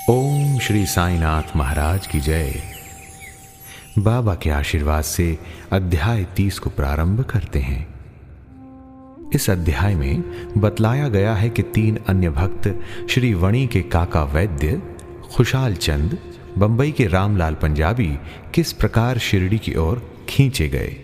ओम श्री साईनाथ महाराज की जय। बाबा के आशीर्वाद से अध्याय 30 को प्रारंभ करते हैं। इस अध्याय में बतलाया गया है कि 3 अन्य भक्त श्री वणी के काका वैद्य, खुशाल चंद, बंबई के रामलाल पंजाबी किस प्रकार शिरडी की ओर खींचे गए।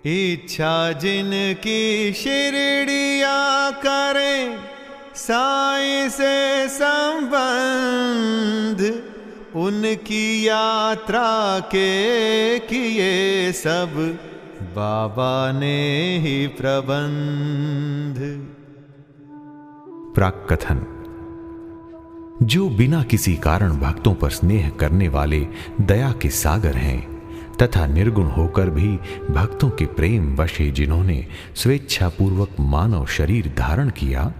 इच्छा जिनकी शिरडिया करें, साईं से संबंध, उनकी यात्रा के किए सब बाबा ने ही प्रबंध। प्राक कथन। जो बिना किसी कारण भक्तों पर स्नेह करने वाले दया के सागर हैं तथा निर्गुण होकर भी भक्तों के प्रेम वशे जिन्होंने स्वेच्छापूर्वक मानव शरीर धारण किया,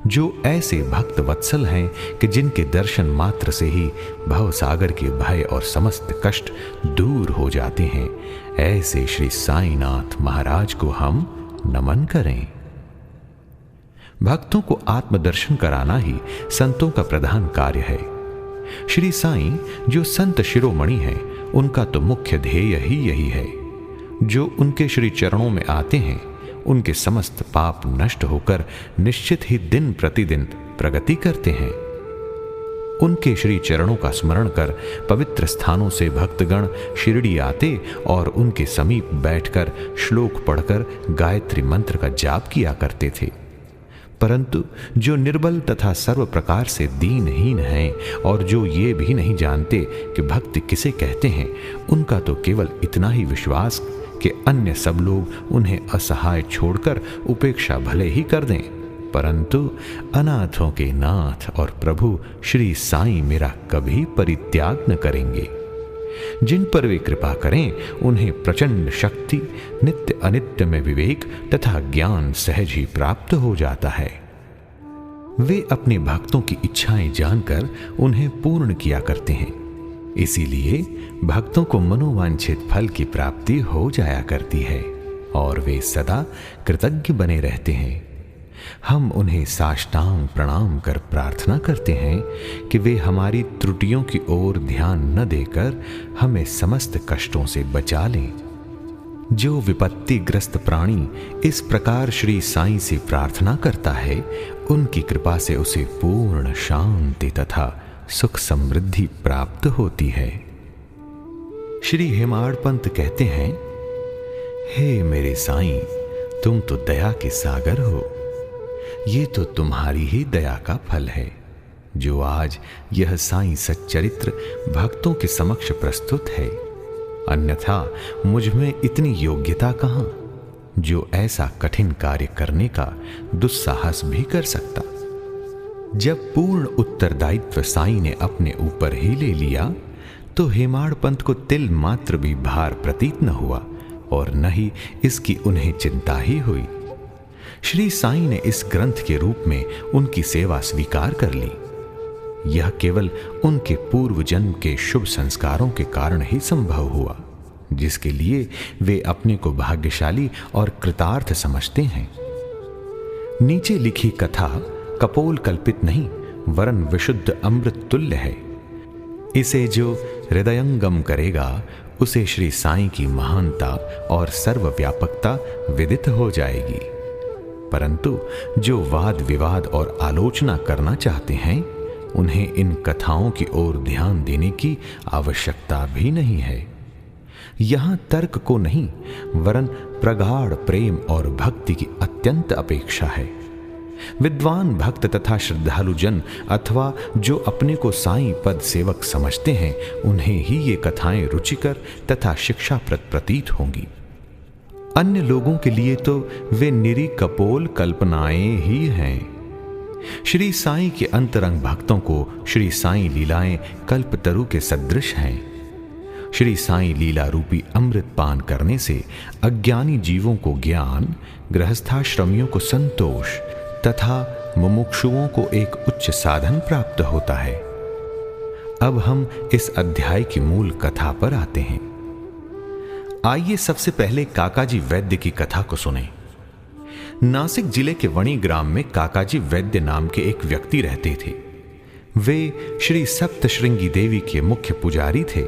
जो ऐसे भक्त वत्सल हैं कि जिनके दर्शन मात्र से ही भव सागर के भय और समस्त कष्ट दूर हो जाते हैं, ऐसे श्री साईनाथ महाराज को हम नमन करें। भक्तों को आत्मदर्शन कराना ही संतों का प्रधान कार्य है। श्री साईं जो संत शिरोमणि हैं, उनका तो मुख्य ध्येय ही यही है। जो उनके श्री चरणों में आते हैं, उनके समस्त पाप नष्ट होकर निश्चित ही दिन प्रतिदिन प्रगति करते हैं। उनके श्री चरणों का स्मरण कर पवित्र स्थानों से भक्तगण शिरडी आते और उनके समीप बैठकर श्लोक पढ़कर गायत्री मंत्र का जाप किया करते थे। परंतु जो निर्बल तथा सर्व प्रकार से दीनहीन हैं और जो ये भी नहीं जानते कि भक्ति किसे कहते हैं, उनका तो केवल इतना ही विश्वास कि अन्य सब लोग उन्हें असहाय छोड़कर उपेक्षा भले ही कर दें, परंतु अनाथों के नाथ और प्रभु श्री साईं मेरा कभी परित्याग न करेंगे। जिन पर वे कृपा करें, उन्हें प्रचंड शक्ति, नित्य अनित्य में विवेक तथा ज्ञान सहज ही प्राप्त हो जाता है। वे अपने भक्तों की इच्छाएं जानकर उन्हें पूर्ण किया करते हैं, इसीलिए भक्तों को मनोवांछित फल की प्राप्ति हो जाया करती है और वे सदा कृतज्ञ बने रहते हैं। हम उन्हें साष्टांग प्रणाम कर प्रार्थना करते हैं कि वे हमारी त्रुटियों की ओर ध्यान न देकर हमें समस्त कष्टों से बचा लें। जो विपत्तिग्रस्त प्राणी इस प्रकार श्री साईं से प्रार्थना करता है, उनकी कृपा से उसे पूर्ण शांति तथा सुख समृद्धि प्राप्त होती है। श्री हेमाड़ पंत कहते हैं, हे मेरे साईं, तुम तो दया के सागर हो। ये तो तुम्हारी ही दया का फल है जो आज यह साईं सच्चरित्र भक्तों के समक्ष प्रस्तुत है। अन्यथा मुझ में इतनी योग्यता कहां जो ऐसा कठिन कार्य करने का दुस्साहस भी कर सकता। जब पूर्ण उत्तरदायित्व साईं ने अपने ऊपर ही ले लिया, तो हेमाड़ पंत को तिल मात्र भी भार प्रतीत न हुआ और न ही इसकी उन्हें चिंता ही हुई। श्री साईं ने इस ग्रंथ के रूप में उनकी सेवा स्वीकार कर ली। यह केवल उनके पूर्व जन्म के शुभ संस्कारों के कारण ही संभव हुआ, जिसके लिए वे अपने को भाग्यशाली और कृतार्थ समझते हैं। नीचे लिखी कथा कपोल कल्पित नहीं, वरन विशुद्ध अमृत तुल्य है। इसे जो हृदयंगम करेगा, उसे श्री साईं की महानता और सर्वव्यापकता विदित हो जाएगी। परंतु जो वाद विवाद और आलोचना करना चाहते हैं, उन्हें इन कथाओं की ओर ध्यान देने की आवश्यकता भी नहीं है। यहां तर्क को नहीं, वरन प्रगाढ़ प्रेम और भक्ति की अत्यंत अपेक्षा है। विद्वान भक्त तथा श्रद्धालु जन अथवा जो अपने को साईं पद सेवक समझते हैं, उन्हें ही ये कथाएं रुचिकर तथा शिक्षाप्रद प्रतीत होंगी। अन्य लोगों के लिए तो वे निरी कपोल कल्पनाएं ही हैं। श्री साईं के अंतरंग भक्तों को श्री साईं लीलाएं कल्पतरु के सदृश हैं। श्री साईं लीला रूपी अमृत पान करने से अज्ञानी जीवों को ज्ञान, गृहस्थाश्रमियों को संतोष तथा मुमुक्षुओं को एक उच्च साधन प्राप्त होता है। अब हम इस अध्याय की मूल कथा पर आते हैं। आइए सबसे पहले काकाजी वैद्य की कथा को सुनें। नासिक जिले के वणी ग्राम में काकाजी वैद्य नाम के एक व्यक्ति रहते थे। वे श्री सप्तश्रृंगी देवी के मुख्य पुजारी थे।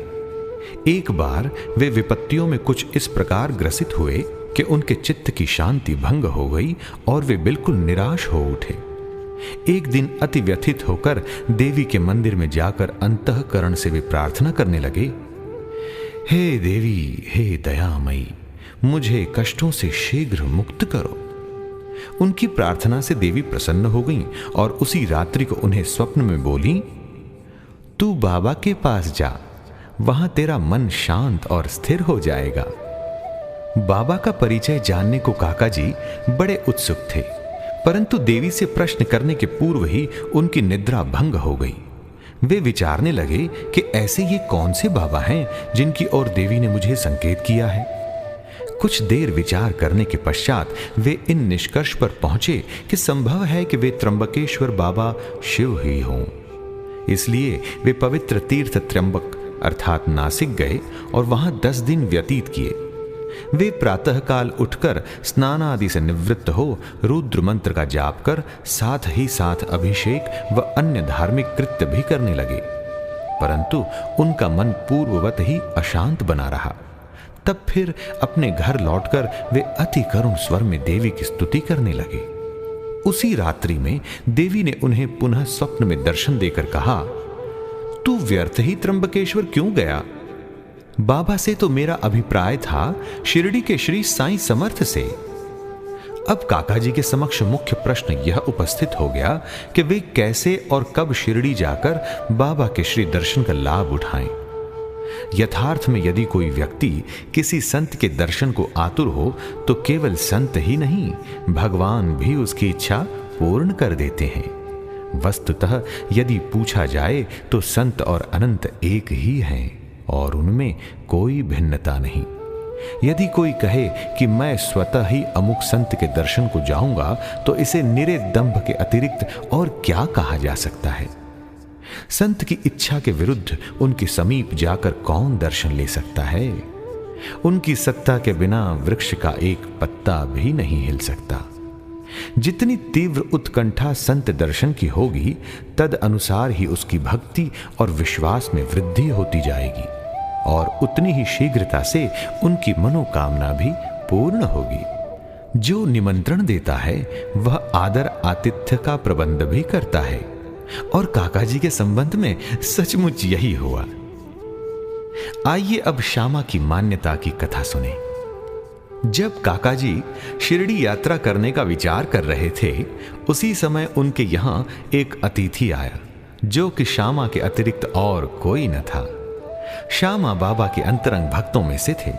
एक बार वे विपत्तियों में कुछ इस प्रकार ग्रसित हुए कि उनके चित्त की शांति भंग हो गई और वे बिल्कुल निराश हो उठे। एक दिन अति व्यथित होकर देवी के मंदिर में जाकर अंतःकरण से वे प्रार्थना करने लगे, हे देवी, हे दयामयी, मुझे कष्टों से शीघ्र मुक्त करो। उनकी प्रार्थना से देवी प्रसन्न हो गईं और उसी रात्रि को उन्हें स्वप्न में बोली, तू बाबा के पास जा, वहां तेरा मन शांत और स्थिर हो जाएगा। बाबा का परिचय जानने को काका जी बड़े उत्सुक थे, परंतु देवी से प्रश्न करने के पूर्व ही उनकी निद्रा भंग हो गई। वे विचारने लगे कि ऐसे ये कौन से बाबा हैं जिनकी ओर देवी ने मुझे संकेत किया है। कुछ देर विचार करने के पश्चात वे इन निष्कर्ष पर पहुंचे कि संभव है कि वे त्र्यंबकेश्वर बाबा शिव ही हों। इसलिए वे पवित्र तीर्थ त्र्यंबक अर्थात नासिक गए और वहां 10 दिन व्यतीत किए। वे प्रातःकाल उठकर स्नान आदि से निवृत्त हो रुद्र मंत्र का जाप कर साथ ही साथ अभिषेक व अन्य धार्मिक कृत्य भी करने लगे, परंतु उनका मन पूर्ववत ही अशांत बना रहा। तब फिर अपने घर लौटकर वे अति करुण स्वर में देवी की स्तुति करने लगे। उसी रात्रि में देवी ने उन्हें पुनः स्वप्न में दर्शन देकर कहा, तू व्यर्थ ही त्र्यंबकेश्वर क्यों गया? बाबा से तो मेरा अभिप्राय था शिरडी के श्री साईं समर्थ से। अब काका जी के समक्ष मुख्य प्रश्न यह उपस्थित हो गया कि वे कैसे और कब शिरडी जाकर बाबा के श्री दर्शन का लाभ उठाएं। यथार्थ में यदि कोई व्यक्ति किसी संत के दर्शन को आतुर हो तो केवल संत ही नहीं, भगवान भी उसकी इच्छा पूर्ण कर देते हैं। वस्तुतः यदि पूछा जाए तो संत और अनंत एक ही हैं और उनमें कोई भिन्नता नहीं। यदि कोई कहे कि मैं स्वतः ही अमुक संत के दर्शन को जाऊंगा तो इसे निरे दंभ के अतिरिक्त और क्या कहा जा सकता है? संत की इच्छा के विरुद्ध उनके समीप जाकर कौन दर्शन ले सकता है? उनकी सत्ता के बिना वृक्ष का एक पत्ता भी नहीं हिल सकता। जितनी तीव्र उत्कंठा संत दर्शन की होगी, तद अनुसार ही उसकी भक्ति और विश्वास में वृद्धि होती जाएगी और उतनी ही शीघ्रता से उनकी मनोकामना भी पूर्ण होगी। जो निमंत्रण देता है वह आदर आतिथ्य का प्रबंध भी करता है और काका जी के संबंध में सचमुच यही हुआ। आइए अब श्यामा की मान्यता की कथा सुने। जब काका जी शिरडी यात्रा करने का विचार कर रहे थे, उसी समय उनके यहां एक अतिथि आया जो कि श्यामा के अतिरिक्त और कोई न था। श्यामा बाबा के अंतरंग भक्तों में से थे।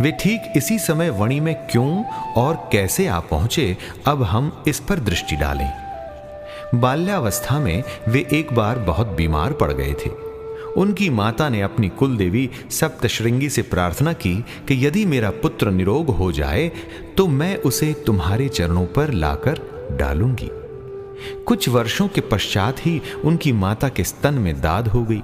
वे ठीक इसी समय वणी में क्यों और कैसे आ पहुंचे, अब हम इस पर दृष्टि डालें। बाल्यावस्था में वे एक बार बहुत बीमार पड़ गए थे। उनकी माता ने अपनी कुल देवी सप्तश्रृंगी से प्रार्थना की कि यदि मेरा पुत्र निरोग हो जाए तो मैं उसे तुम्हारे चरणों पर लाकर डालूंगी। कुछ वर्षों के पश्चात ही उनकी माता के स्तन में दाद हो गई।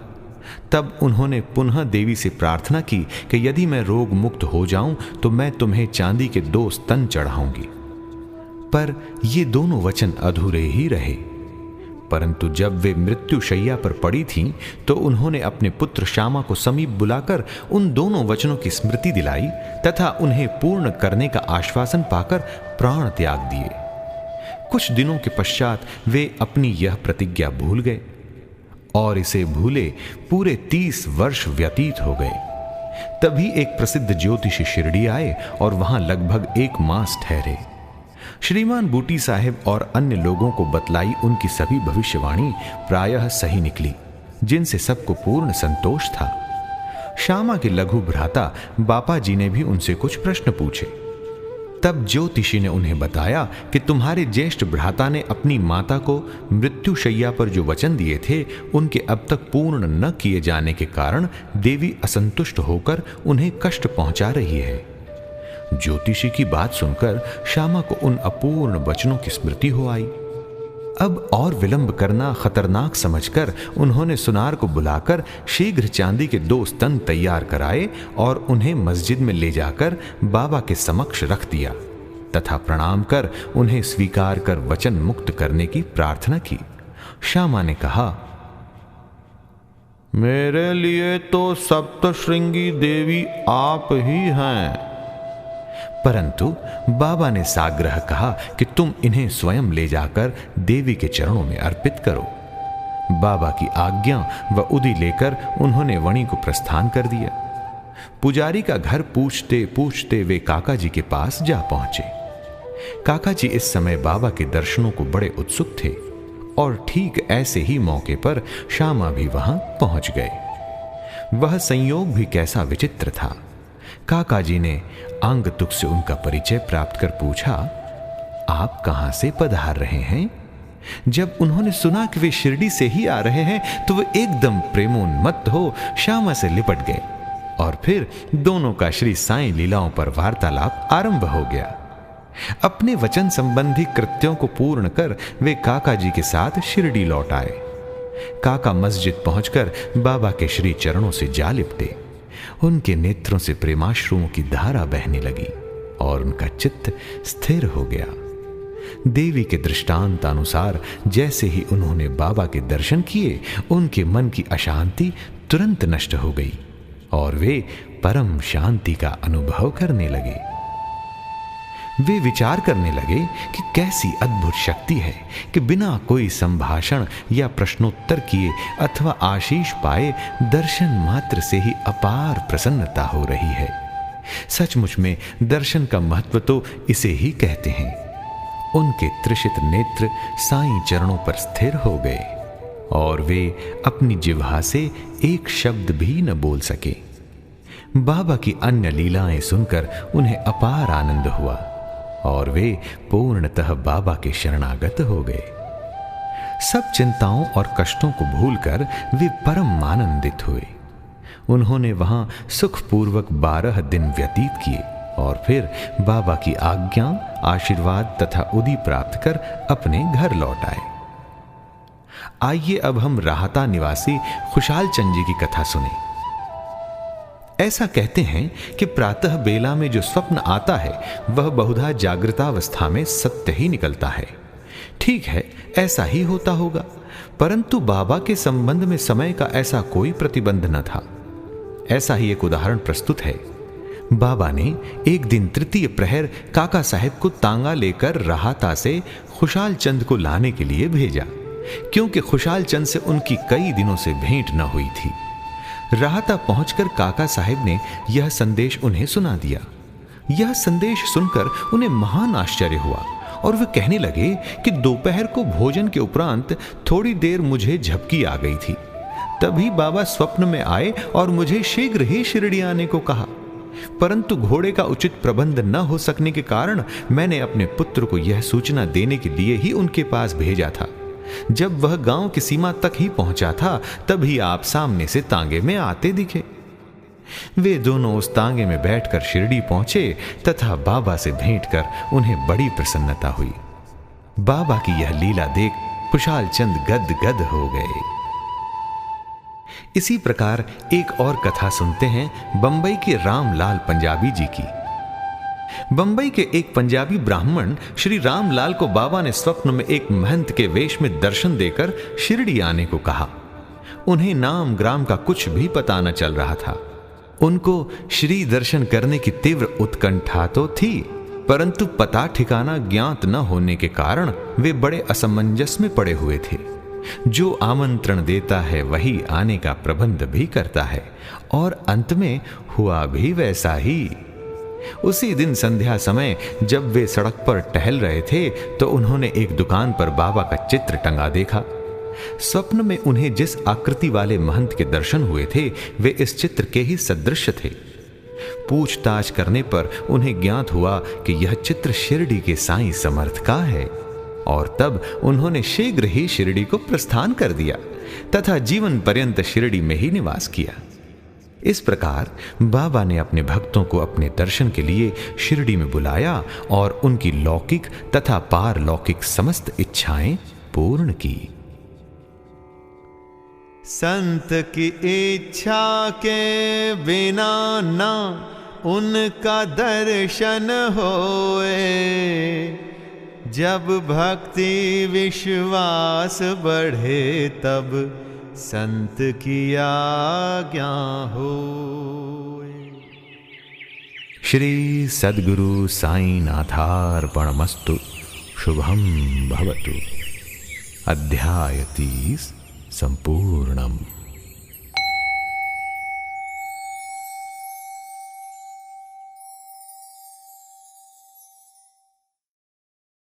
तब उन्होंने पुनः देवी से प्रार्थना की कि यदि मैं रोग मुक्त हो जाऊं तो मैं तुम्हें चांदी के 2 स्तन चढ़ाऊंगी। पर ये दोनों वचन अधूरे ही रहे। परंतु जब वे मृत्यु शैया पर पड़ी थीं, तो उन्होंने अपने पुत्र श्यामा को समीप बुलाकर उन दोनों वचनों की स्मृति दिलाई तथा उन्हें पूर्ण करने का आश्वासन पाकर प्राण त्याग दिए। कुछ दिनों के पश्चात वे अपनी यह प्रतिज्ञा भूल गए और इसे भूले पूरे 30 वर्ष व्यतीत हो गए। तभी एक प्रसिद्ध ज्योतिषी शिरडी आए और वहां लगभग 1 मास ठहरे। श्रीमान बूटी साहेब और अन्य लोगों को बतलाई उनकी सभी भविष्यवाणी प्रायः सही निकली, जिनसे सबको पूर्ण संतोष था। श्यामा के लघु भ्राता बापा जी ने भी उनसे कुछ प्रश्न पूछे। तब ज्योतिषी ने उन्हें बताया कि तुम्हारे ज्येष्ठ भ्राता ने अपनी माता को मृत्यु शैया पर जो वचन दिए थे उनके अब तक पूर्ण न किए जाने के कारण देवी असंतुष्ट होकर उन्हें कष्ट पहुंचा रही है। ज्योतिषी की बात सुनकर श्यामा को उन अपूर्ण वचनों की स्मृति हो आई। अब और विलंब करना खतरनाक समझकर उन्होंने सुनार को बुलाकर शीघ्र चांदी के 2 स्तन तैयार कराए और उन्हें मस्जिद में ले जाकर बाबा के समक्ष रख दिया तथा प्रणाम कर उन्हें स्वीकार कर वचन मुक्त करने की प्रार्थना की। श्यामा ने कहा, मेरे लिए तो सप्तश्रृंगी देवी आप ही हैं। परंतु बाबा ने साग्रह कहा कि तुम इन्हें स्वयं ले जाकर देवी के चरणों में अर्पित करो। बाबा की आज्ञा व उदी लेकर उन्होंने वणी को प्रस्थान कर दिया। पुजारी का घर पूछते पूछते वे काका जी के पास जा पहुंचे। काका जी इस समय बाबा के दर्शनों को बड़े उत्सुक थे और ठीक ऐसे ही मौके पर श्यामा भी वहां पहुंच गए। वह संयोग भी कैसा विचित्र था। काका जी ने आंगतुक से उनका परिचय प्राप्त कर पूछा, आप कहां से पधार रहे हैं? जब उन्होंने सुना कि वे शिरडी से ही आ रहे हैं तो वे एकदम प्रेमोन्मत्त हो श्यामा से लिपट गए और फिर दोनों का श्री साईं लीलाओं पर वार्तालाप आरंभ हो गया। अपने वचन संबंधी कृत्यों को पूर्ण कर वे काका जी के साथ शिरडी लौट आए। काका मस्जिद पहुंचकर बाबा के श्री चरणों से जा लिपटे। उनके नेत्रों से प्रेमाश्रुओं की धारा बहने लगी और उनका चित्त स्थिर हो गया। देवी के दृष्टांत अनुसार जैसे ही उन्होंने बाबा के दर्शन किए, उनके मन की अशांति तुरंत नष्ट हो गई और वे परम शांति का अनुभव करने लगे। वे विचार करने लगे कि कैसी अद्भुत शक्ति है कि बिना कोई संभाषण या प्रश्नोत्तर किए अथवा आशीष पाए दर्शन मात्र से ही अपार प्रसन्नता हो रही है। सचमुच में दर्शन का महत्व तो इसे ही कहते हैं। उनके त्रिषित नेत्र साईं चरणों पर स्थिर हो गए और वे अपनी जिह्वा से एक शब्द भी न बोल सके। बाबा की अन्य लीलाएं सुनकर उन्हें अपार आनंद हुआ और वे पूर्णतः बाबा के शरणागत हो गए। सब चिंताओं और कष्टों को भूलकर वे परम आनंदित हुए। उन्होंने वहां सुखपूर्वक 12 दिन व्यतीत किए और फिर बाबा की आज्ञा, आशीर्वाद तथा उदी प्राप्त कर अपने घर लौट आए। आइए अब हम राहता निवासी खुशाल चंद जी की कथा सुने। ऐसा कहते हैं कि प्रातः बेला में जो स्वप्न आता है वह बहुधा जागृतावस्था में सत्य ही निकलता है। ठीक है, ऐसा ही होता होगा, परंतु बाबा के संबंध में समय का ऐसा कोई प्रतिबंध न था। ऐसा ही एक उदाहरण प्रस्तुत है। बाबा ने एक दिन तृतीय प्रहर काका साहब को तांगा लेकर राहता से खुशाल चंद को लाने के लिए भेजा, क्योंकि खुशाल चंद से उनकी कई दिनों से भेंट न हुई थी। राहता पहुंचकर काका साहब ने यह संदेश उन्हें सुना दिया। यह संदेश सुनकर उन्हें महान आश्चर्य हुआ और वे कहने लगे कि दोपहर को भोजन के उपरांत थोड़ी देर मुझे झपकी आ गई थी। तभी बाबा स्वप्न में आए और मुझे शीघ्र ही शिरडी आने को कहा, परंतु घोड़े का उचित प्रबंध न हो सकने के कारण मैंने अपने पुत्र को यह सूचना देने के लिए ही उनके पास भेजा था। जब वह गांव की सीमा तक ही पहुंचा था तभी आप सामने से तांगे में आते दिखे। वे दोनों उस तांगे में बैठकर शिरडी पहुंचे तथा बाबा से भेंट कर उन्हें बड़ी प्रसन्नता हुई। बाबा की यह लीला देख खुशाल चंद गद गद हो गए। इसी प्रकार एक और कथा सुनते हैं बंबई के रामलाल पंजाबी जी की। बंबई के एक पंजाबी ब्राह्मण श्री रामलाल को बाबा ने स्वप्न में एक महंत के वेश में दर्शन देकर शिरडी आने को कहा। उन्हें नाम ग्राम का कुछ भी पता न चल रहा था। उनको श्री दर्शन करने की तीव्र उत्कंठा तो थी, परंतु पता ठिकाना ज्ञात न होने के कारण वे बड़े असमंजस में पड़े हुए थे। जो आमंत्रण देता है वही आने का प्रबंध भी करता है और अंत में हुआ भी वैसा ही। उसी दिन संध्या समय जब वे सड़क पर टहल रहे थे तो उन्होंने एक दुकान पर बाबा का चित्र टंगा देखा। स्वप्न में उन्हें जिस आकृति वाले महंत के दर्शन हुए थे वे इस चित्र के ही सदृश थे। पूछताछ करने पर उन्हें ज्ञात हुआ कि यह चित्र शिरडी के साईं समर्थ का है और तब उन्होंने शीघ्र ही शिरडी को प्रस्थान कर दिया तथा जीवन पर्यंत शिरडी में ही निवास किया। इस प्रकार बाबा ने अपने भक्तों को अपने दर्शन के लिए शिरडी में बुलाया और उनकी लौकिक तथा पारलौकिक समस्त इच्छाएं पूर्ण की। संत की इच्छा के बिना ना उनका दर्शन होए, जब भक्ति विश्वास बढ़े तब संत की आज्ञा हो। श्री सद्गुरु साई नाथार्पणमस्तु। शुभम भवतु। अध्याय 30 संपूर्णम।